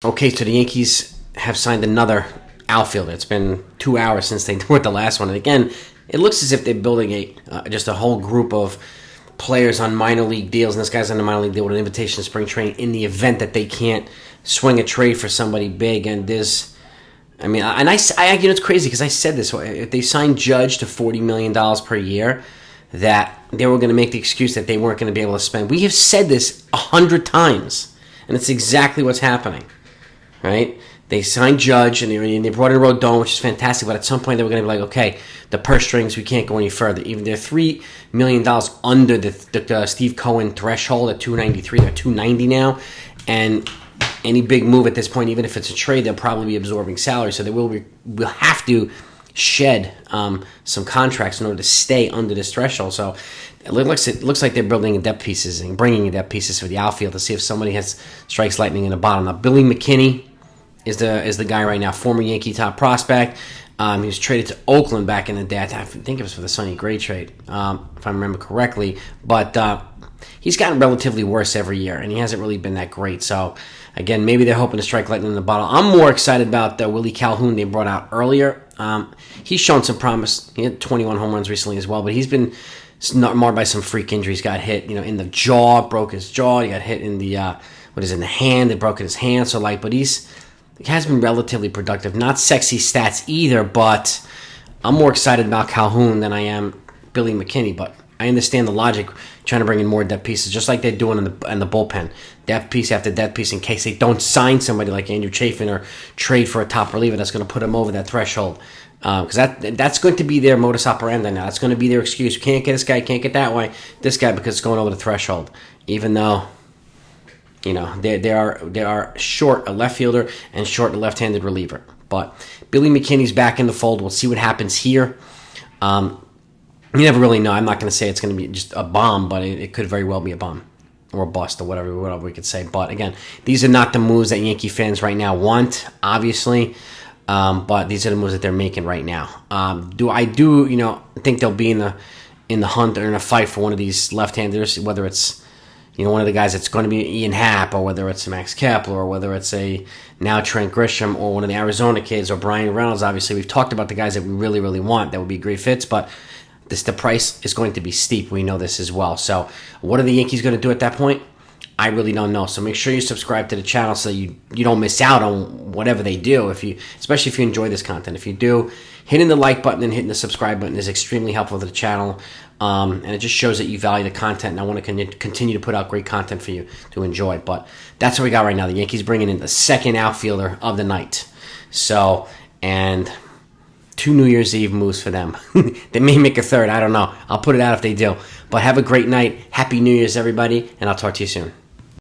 Okay, so the Yankees have signed another outfielder. It's been 2 hours since they were the last one. And again, it looks as if they're building just a whole group of players on minor league deals. And this guy's on a minor league deal with an invitation to spring training in the event that they can't swing a trade for somebody big. And there's, I mean, and I it's crazy because I said this. If they signed Judge to $40 million per year, that they were going to make the excuse that they weren't going to be able to spend. We have said this 100 times, and it's exactly what's happening. Right? They signed Judge, and they brought in Rodon, which is fantastic, but at some point they were going to be like, okay, the purse strings, we can't go any further. Even they're $3 million under the Steve Cohen threshold at $293. They're $290 now, and any big move at this point, even if it's a trade, they'll probably be absorbing salary, so we'll have to shed some contracts in order to stay under this threshold. So it looks like they're building depth pieces and bringing in depth pieces for the outfield to see if somebody strikes lightning in the bottom. Now, Billy McKinney is the guy right now, former Yankee top prospect. He was traded to Oakland back in the day. I think it was for the Sonny Gray trade, if I remember correctly. But he's gotten relatively worse every year, and he hasn't really been that great. So, again, maybe they're hoping to strike lightning in the bottle. I'm more excited about Willie Calhoun they brought out earlier. He's shown some promise. He had 21 home runs recently as well, but he's been marred by some freak injuries. Got hit, in the jaw, broke his jaw. He got hit in the in the hand. They broke his hand. So but he has been relatively productive. Not sexy stats either, but I'm more excited about Calhoun than I am Billy McKinney. But I understand the logic, trying to bring in more depth pieces, just like they're doing in the bullpen. Depth piece after depth piece in case they don't sign somebody like Andrew Chafin or trade for a top reliever that's going to put them over that threshold. Because that's going to be their modus operandi now. That's going to be their excuse. You can't get this guy, can't get that way. This guy because it's going over the threshold. Even though, they are short a left fielder and short a left-handed reliever. But Billy McKinney's back in the fold. We'll see what happens here. You never really know. I'm not going to say it's going to be just a bomb, but it could very well be a bomb or a bust or whatever we could say. But again, these are not the moves that Yankee fans right now want, obviously. But these are the moves that they're making right now. I think they'll be in the hunt or in a fight for one of these left-handers, whether it's one of the guys that's going to be Ian Happ, or whether it's Max Kepler, or whether it's now Trent Grisham, or one of the Arizona kids, or Brian Reynolds. Obviously, we've talked about the guys that we really, really want that would be great fits, but the price is going to be steep. We know this as well. So what are the Yankees going to do at that point? I really don't know. So make sure you subscribe to the channel so you don't miss out on whatever they do. Especially if you enjoy this content. If you do, hitting the like button and hitting the subscribe button is extremely helpful to the channel. And it just shows that you value the content, and I want to continue to put out great content for you to enjoy. But that's what we got right now. The Yankees bringing in the second outfielder of the night. So, and 2 New Year's Eve moves for them. They may make a third. I don't know. I'll put it out if they do. But have a great night. Happy New Year's, everybody, and I'll talk to you soon.